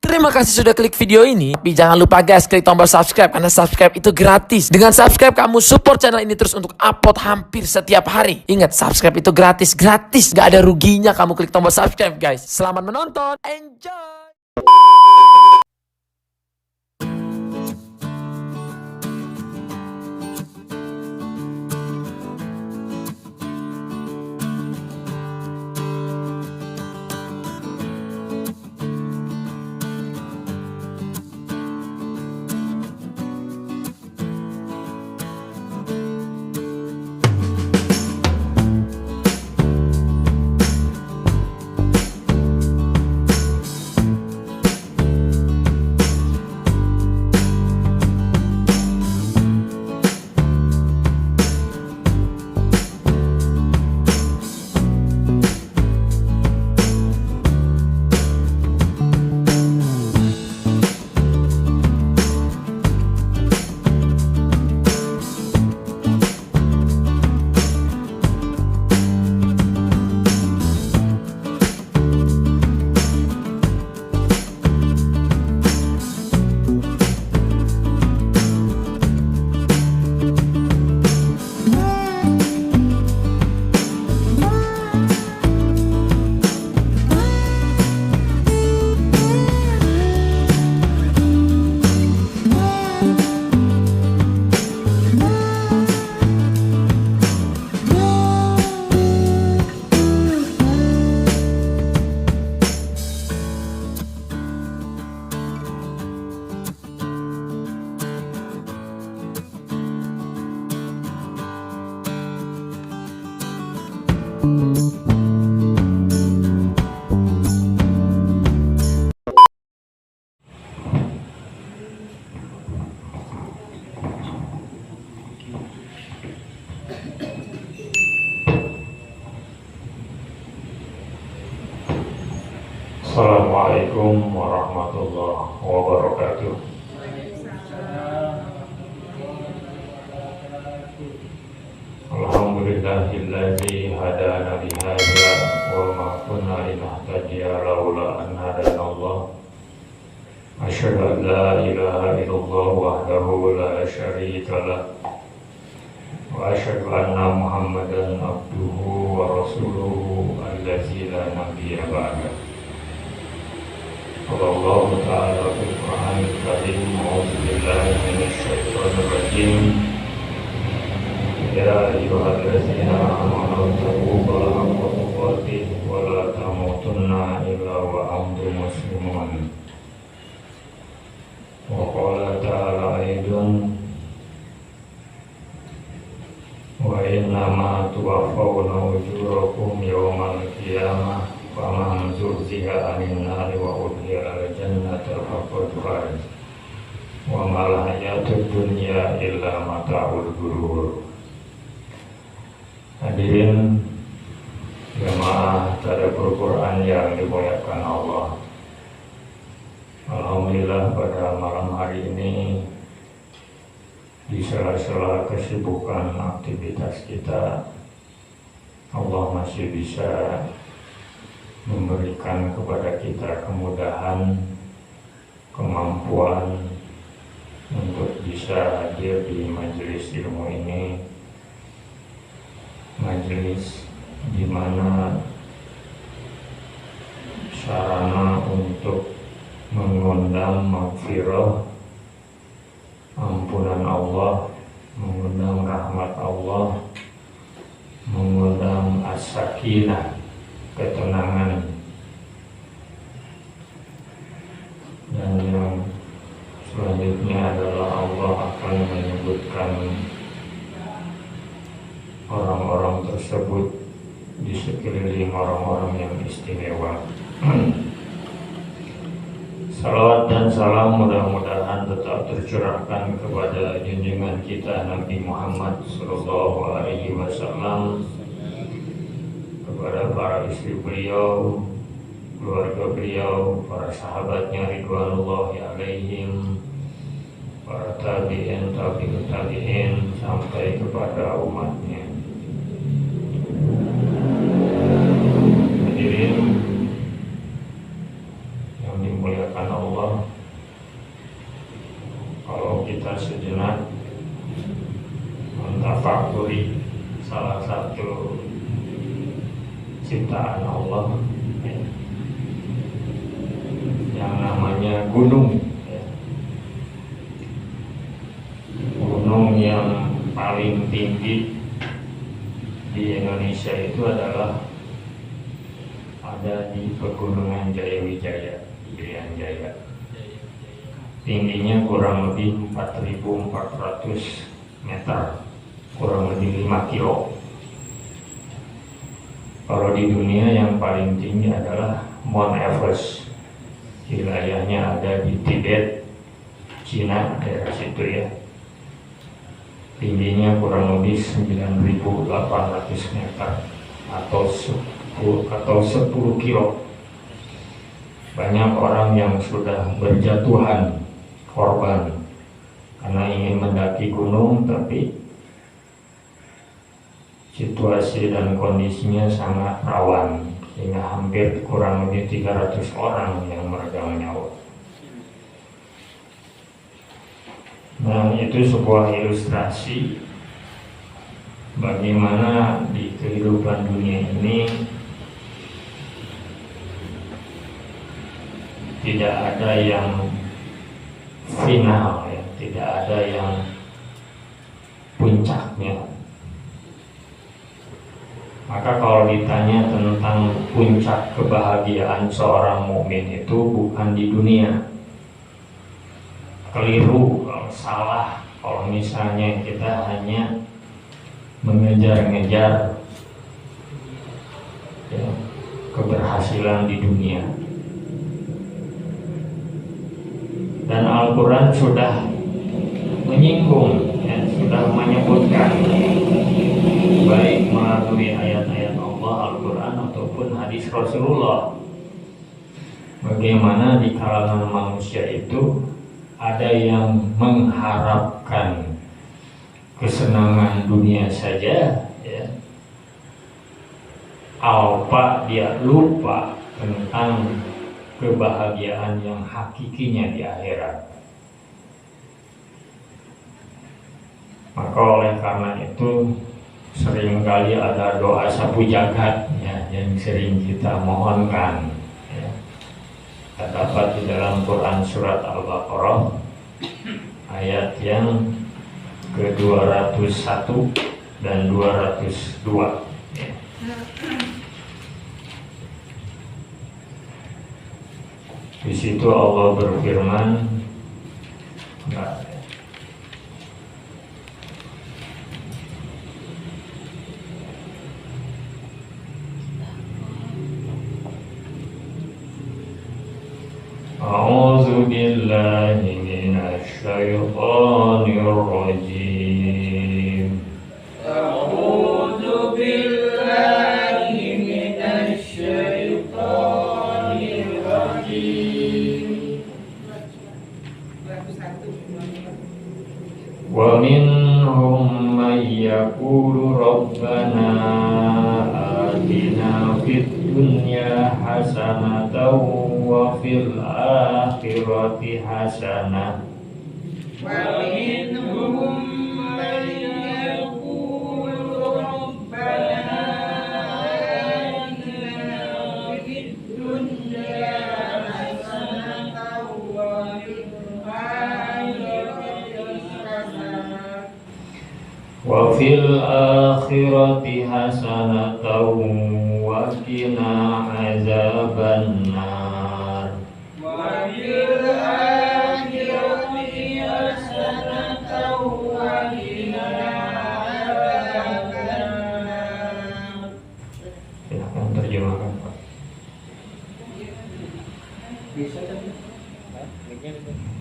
Terima kasih sudah klik video ini. Tapi jangan lupa guys, klik tombol subscribe karena subscribe itu gratis. Dengan subscribe kamu support channel ini terus untuk upload hampir setiap hari. Ingat, subscribe itu gratis. Gak ada ruginya kamu klik tombol subscribe guys. Selamat menonton. Enjoy. Assalamualaikum warahmatullahi wabarakatuh. Alhamdulillahilladzi hadana lihadza wa ma kunna linahtadiya laula an hadanallah. Asyhadu an la ilaha illallah wahdahu la syarika lah. Wa asyhadu anna Muhammadan abduhu wa rasuluhu allazi la nabiyya ba'dahu. Allah Ta'ala fil Qur'anil Karim. A'udzu billahi minasy syaithanir rajim. Ya ayyuhallazina amanu taqullaha haqqa tuqatih wa la tamutunna illa wa antum muslimun. Wa qala ta'ala aidan wa innama tuwaffawna ujurakum yawmal qiyamah faman zuhziha 'anil nari wa udkhilal jannata faqad faz wa mal hayatud dunya illa mata'ul ghurur. Hadirin jamaah tadabbur Quran yang dimuliakan Allah, alhamdulillah pada malam hari ini di sela-sela kesibukan aktivitas kita, Allah masih bisa memberikan kepada kita kemudahan, kemampuan untuk bisa hadir di majelis ilmu ini, majelis di mana sarana untuk mengundang maghfirah, ampunan Allah, mengundang rahmat Allah, mengundang as-sakinah, ketenangan, dan yang selanjutnya adalah Allah akan menyebutkan orang-orang tersebut di sekeliling orang-orang yang istimewa. Salawat dan salam mudah-mudahan tetap tercurahkan kepada junjungan kita Nabi Muhammad SAW, kepada para istri beliau, keluarga beliau, para sahabatnya ridwanullahi alaihim, para tabi'in, tabi'ut tabi'in, sampai kepada umatnya. Hadirin yang dimuliakan Allah, kita sejenak mentafakuri salah satu ciptaan Allah yang namanya gunung. Gunung yang paling tinggi di Indonesia itu adalah ada di Pegunungan Jayawijaya, Irian Jaya. Tingginya kurang lebih 4.400 meter, kurang lebih 5 kilo. Kalau di dunia yang paling tinggi adalah Mount Everest. Wilayahnya ada di Tibet, Cina, daerah situ ya. Tingginya kurang lebih 9.800 meter atau 10 kilo. Banyak orang yang sudah berjatuhan korban karena ingin mendaki gunung, tapi situasi dan kondisinya sangat rawan sehingga hampir kurang lebih 300 orang yang meregang nyawa. Nah, itu sebuah ilustrasi bagaimana di kehidupan dunia ini tidak ada yang final ya, tidak ada yang puncaknya. Maka kalau ditanya tentang puncak kebahagiaan seorang mukmin itu bukan di dunia. Keliru kalau salah kalau misalnya kita hanya mengejar-ngejar ya, keberhasilan di dunia. Dan Al-Quran sudah menyinggung, ya, sudah menyebutkan baik melalui ayat-ayat Allah Al-Quran ataupun hadis Rasulullah, bagaimana di kalangan manusia itu ada yang mengharapkan kesenangan dunia saja, ya, alpa dia lupa tentang kebahagiaan yang hakikinya di akhirat. Maka oleh karena itu seringkali ada doa sapu jagat ya, yang sering kita mohonkan ya. Terdapat di dalam Quran surat Al-Baqarah ayat yang ke-201 dan 202 ya. Di situ Allah berfirman, A'udzu billahi minasy syaithanir rajim. A'udzu billahi minasy syaithanir rajim. Wa minhum may yaqulu rabbana atina fid dunya hasanatan wa fil akhirati hasanah. Wa minhum man yaqulu rabbana atina fid dunya hasanatan wa fil akhirati hasanah wa fil akhirati hasanatan wa qina azabannar. Wa fil akhirati hasanatan wa qina azabannar. Silakan terjemahkan, Pak.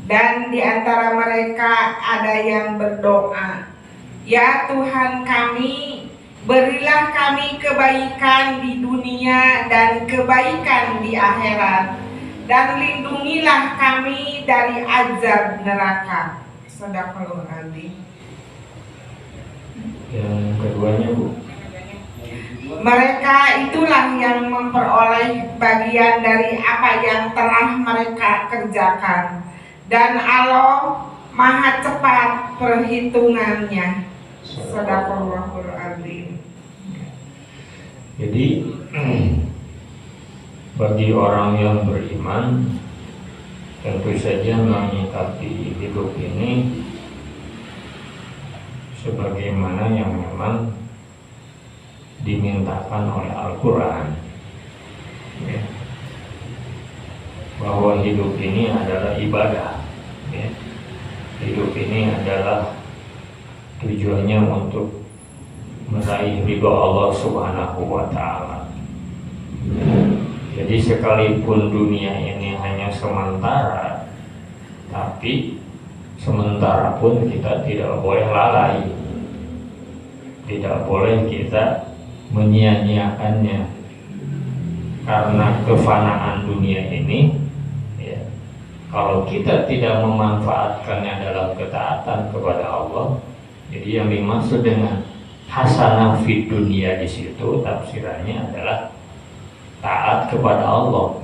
Dan di antara mereka ada yang berdoa, ya Tuhan kami, berilah kami kebaikan di dunia dan kebaikan di akhirat, dan lindungilah kami dari azab neraka. Shadaqallahul Adzim. Yang keduanya, Bu. Mereka itulah yang memperoleh bagian dari apa yang telah mereka kerjakan, dan Allah maha cepat perhitungannya. Shadaqallahul azim. Jadi bagi orang yang beriman tentu saja menyikapi hidup ini sebagaimana yang memang dimintakan oleh Al-Quran, ya, bahwa hidup ini adalah ibadah, ya. Hidup ini adalah tujuannya untuk meraih ridho Allah Subhanahu wa Ta'ala. Jadi sekalipun dunia ini hanya sementara, tapi sementara pun kita tidak boleh lalai, tidak boleh kita menyia-nyiakannya, karena kefanaan dunia ini, ya, kalau kita tidak memanfaatkannya dalam ketaatan kepada Allah. Jadi yang dimaksud dengan hasanah fid dunia di situ tafsirannya adalah taat kepada Allah.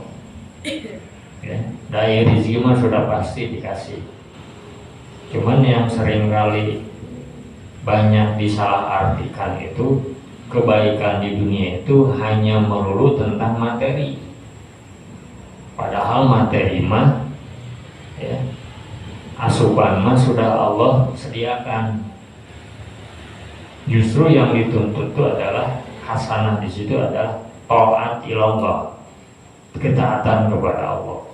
Ya, daya rezeki mah sudah pasti dikasih. Cuman yang seringkali banyak disalahartikan itu kebaikan di dunia itu hanya melulu tentang materi. Padahal materi mah, ya, asupan mah sudah Allah sediakan. Justru yang dituntut itu adalah hasanah di situ adalah taat ilallah, ketaatan kepada Allah.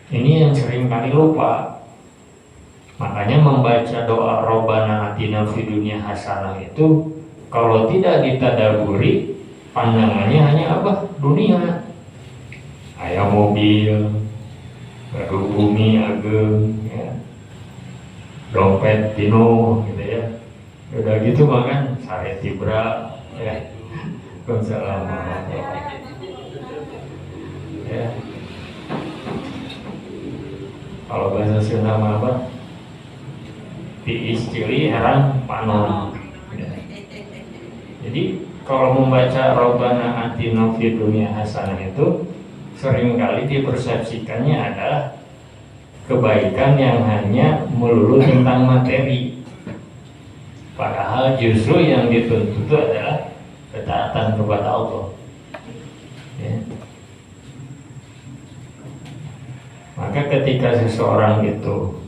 Ini yang sering kali lupa. Makanya membaca doa Rabbana atina fid dunya hasanah itu kalau tidak ditadaburi, pandangannya hanya apa? Dunia. Aya mobil, gaduh bumi ageng, ya, dompet tino, gitu ya. Udah gitu makan sare tibra, ya. Waalaikumsalam. Ya. Kalau bahasa Sunda mah apa? Diistili heran panon. Ya. Jadi kalau membaca Rabbana atina fid dunya hasanah itu seringkali dipersepsikannya adalah kebaikan yang hanya melulu tentang materi. Padahal justru yang dituntut itu adalah ketaatan kepada Allah. Ya. Maka ketika seseorang itu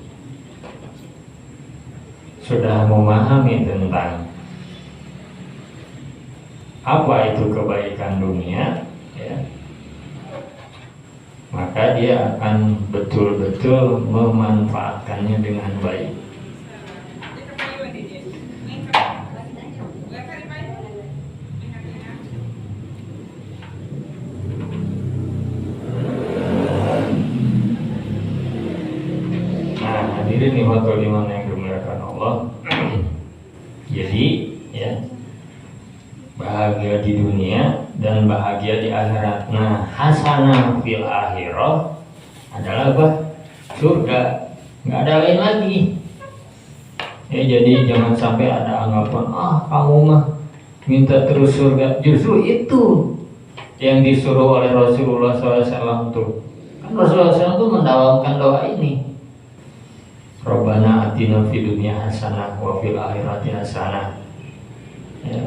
sudah memahami tentang apa itu kebaikan dunia, ya, maka dia akan betul-betul memanfaatkannya dengan baik. Nah, hadirin nikmatul iman yang dimuliakan Allah. Jadi, ya, bahagia di dunia dan bahagia di akhirat. Nah, hasanah fil akhirah adalah apa? Surga. Nggak ada lain lagi. Ya, jadi jangan sampai ada anggapan, kamu mah minta terus surga. Justru itu yang disuruh oleh Rasulullah SAW tuh. Kan Rasulullah SAW tuh mendawamkan doa ini. Rabbana atina fid dunya hasanah wa fil akhirati hasanah. Ya.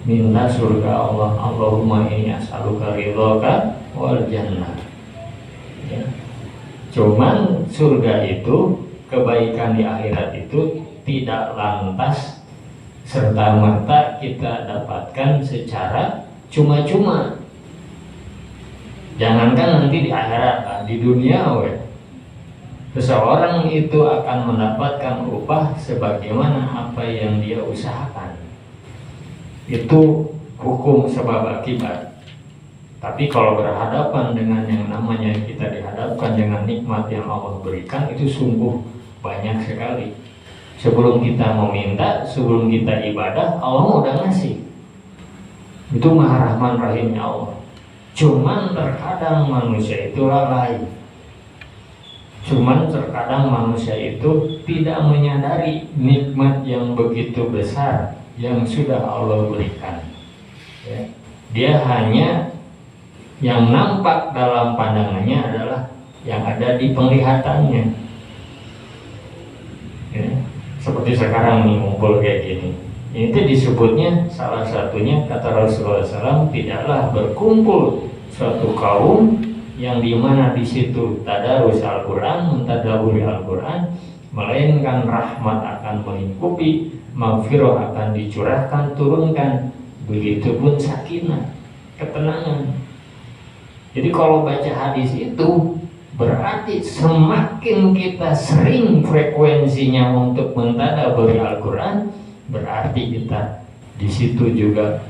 Minta surga Allah. Allahumma inni as'aluka ridhaka wal jannah. Ya. Cuman surga itu, kebaikan di akhirat itu tidak lantas serta-merta kita dapatkan secara cuma-cuma. Jangankan nanti di akhirat, di dunia seseorang itu akan mendapatkan upah sebagaimana apa yang dia usahakan. Itu hukum sebab akibat. Tapi kalau berhadapan dengan yang namanya kita dihadapkan dengan nikmat yang Allah berikan, itu sungguh banyak sekali. Sebelum kita meminta, sebelum kita ibadah, Allah udah ngasih. Itu Maha Rahman Rahimnya Allah. Cuman terkadang manusia itu lalai. Cuman terkadang manusia itu tidak menyadari nikmat yang begitu besar yang sudah Allah berikan. Ya. Dia hanya yang nampak dalam pandangannya adalah yang ada di penglihatannya. Seperti sekarang nih ngumpul kayak gini. Ini tuh disebutnya salah satunya kata Rasulullah SAW, tidaklah berkumpul suatu kaum yang dimana di situ tadarus Al-Quran, mentadaburi Al-Quran, melainkan rahmat akan melingkupi, maghfirah akan dicurahkan, turunkan, begitupun sakinah, ketenangan. Jadi kalau baca hadis itu berarti semakin kita sering frekuensinya untuk mentadaburi Al-Quran, berarti kita di situ juga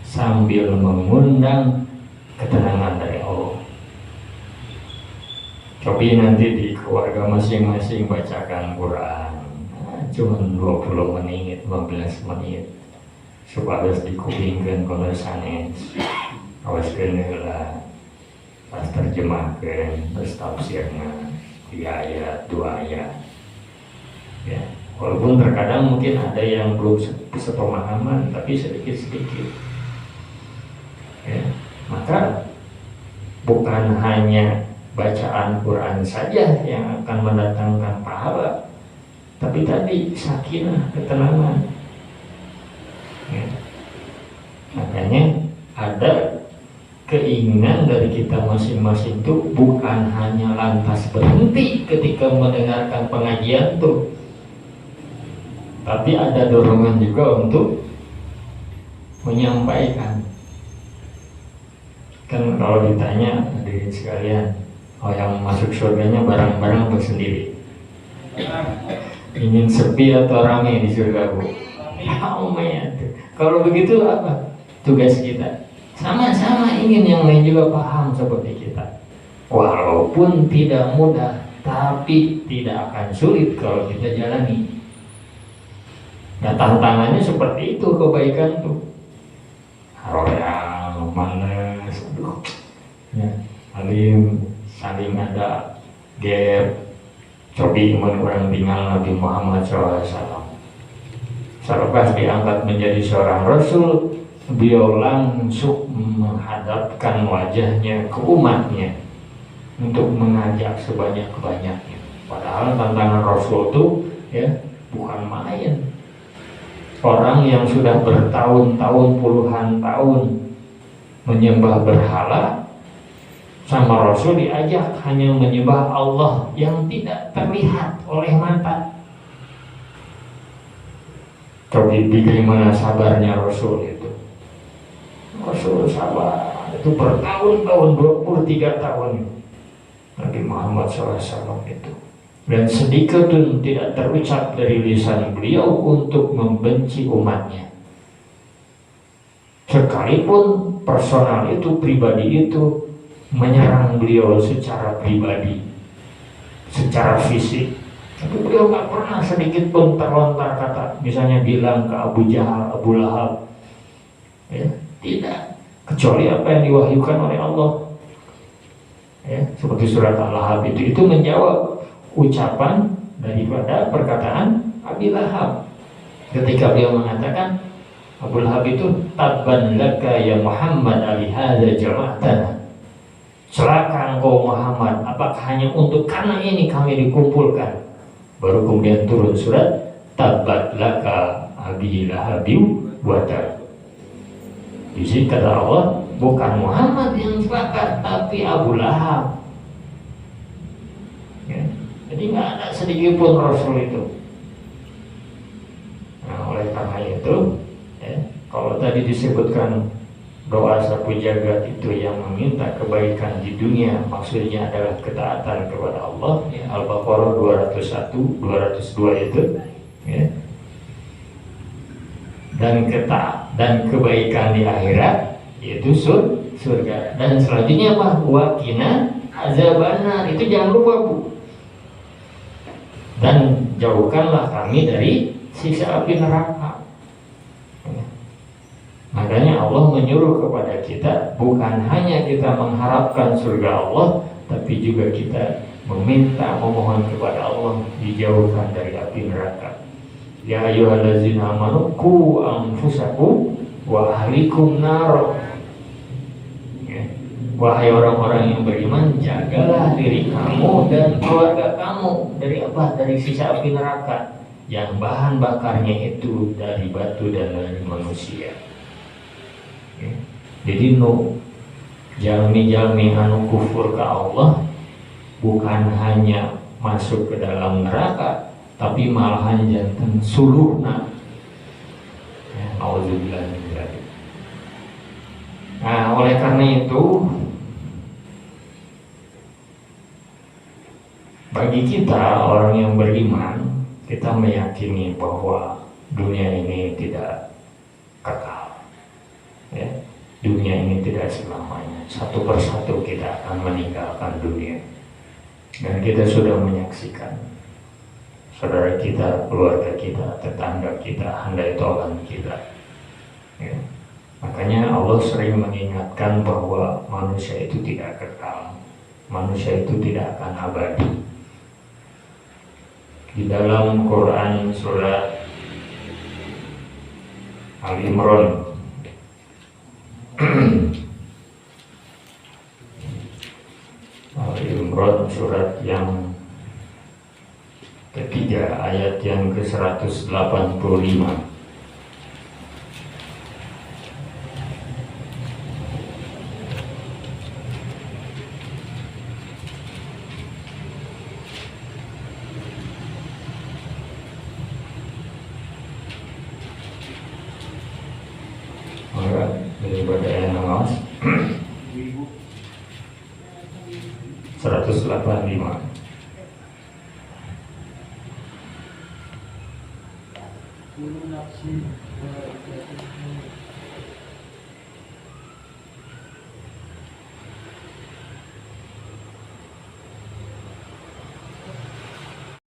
sambil mengundang ketenangan dari Allah. Coba nanti di keluarga masing-masing bacakan Quran, cuma 20 menit, 15 menit, supaya dikupingkan konversannya, awaskan lah, pas terjemahkan, terus tafsirnya 3 ayat, 2 ayat, ya. Walaupun terkadang mungkin ada yang belum sepemahaman, tapi sedikit-sedikit, ya. Maka bukan hanya bacaan Quran saja yang akan mendatangkan pahala, tapi tadi sakinah, ketenangan, ya. Makanya ada keinginan dari kita masing-masing itu bukan hanya lantas berhenti ketika mendengarkan pengajian tuh, tapi ada dorongan juga untuk menyampaikan. Kan kalau ditanya hadirin sekalian, oh yang masuk surganya barang-barang bersendiri, ingin sepi atau ramai di surga bu? Ramai. Kalau begitu apa tugas kita? Sama-sama ingin yang lain juga paham seperti kita. Walaupun tidak mudah, tapi tidak akan sulit kalau kita jalani. Nah tantangannya seperti itu, kebaikan tuh royal, malas, aduh, ya, saling ada gap. Cobi orang tinggal Nabi Muhammad SAW. Selepas diangkat menjadi seorang Rasul, beliau langsung menghadapkan wajahnya ke umatnya untuk mengajak sebanyak-banyaknya. Padahal tantangan Rasul itu ya bukan main. Orang yang sudah bertahun-tahun, puluhan tahun menyembah berhala, sama Rasul diajak hanya menyembah Allah yang tidak terlihat oleh mata. Coba bagaimana sabarnya Rasul itu. Rasul sabar itu bertahun-tahun, 23 tahun Nabi Muhammad SAW itu. Dan sedikit pun tidak terucap dari lisan beliau untuk membenci umatnya. Sekalipun personal itu, pribadi itu menyerang beliau secara pribadi, secara fisik, tapi beliau gak pernah sedikit pun terlontar kata, misalnya bilang ke Abu Jahal, Abu Lahab, ya, tidak, kecuali apa yang diwahyukan oleh Allah, ya, seperti surat Al-Lahab itu menjawab ucapan daripada perkataan Abu Lahab ketika beliau mengatakan, Abu Lahab itu, tabban laka ya Muhammad alihada jama'atana, celaka engkau Muhammad, apakah hanya untuk karena ini kami dikumpulkan? Baru kemudian turun surat tabbat laka Abi Lahabiu wata. Di sini kata Allah, bukan Muhammad yang celaka, tapi Abu Lahab, ya. Jadi nggak ada sedikit pun Rasul itu. Nah, oleh karena itu, ya, kalau tadi disebutkan doa sapu jagat itu yang meminta kebaikan di dunia, maksudnya adalah ketaatan kepada Allah, ya, Al-Baqarah 201, 202 itu, ya. Dan kebaikan di akhirat yaitu surga. Dan selanjutnya apa? Waqina azabannar, itu jangan lupa bu. Dan jauhkanlah kami dari siksa api neraka. Makanya Allah menyuruh kepada kita bukan hanya kita mengharapkan surga Allah, tapi juga kita meminta, memohon kepada Allah dijauhkan dari api neraka. Ya ayyuhallazina amanu qu anfusakum wa ahlikum nar. Wahai orang-orang yang beriman, jagalah diri kamu dan keluarga kamu dari apa? Dari siksa api neraka. yang bahan bakarnya itu dari batu dan dari manusia. Ya. Jadi jalmi-jalmi anu kufur ke Allah bukan hanya masuk ke dalam neraka, tapi malahan jantan suluhna. Auzubillah min dzalik. Nah, oleh karena itu bagi kita orang yang beriman, kita meyakini bahwa dunia ini tidak kekal. Ya. Dunia ini tidak selamanya. Satu persatu kita akan meninggalkan dunia. Dan kita sudah menyaksikan saudara kita, keluarga kita, tetangga kita, handai tolan kita. Ya. Makanya Allah sering mengingatkan bahwa manusia itu tidak kekal. Manusia itu tidak akan abadi. Di dalam Quran surat Al-Imran Al-Imran surat yang ketiga ayat yang ke-185. Maka daripada yang ngawas 185.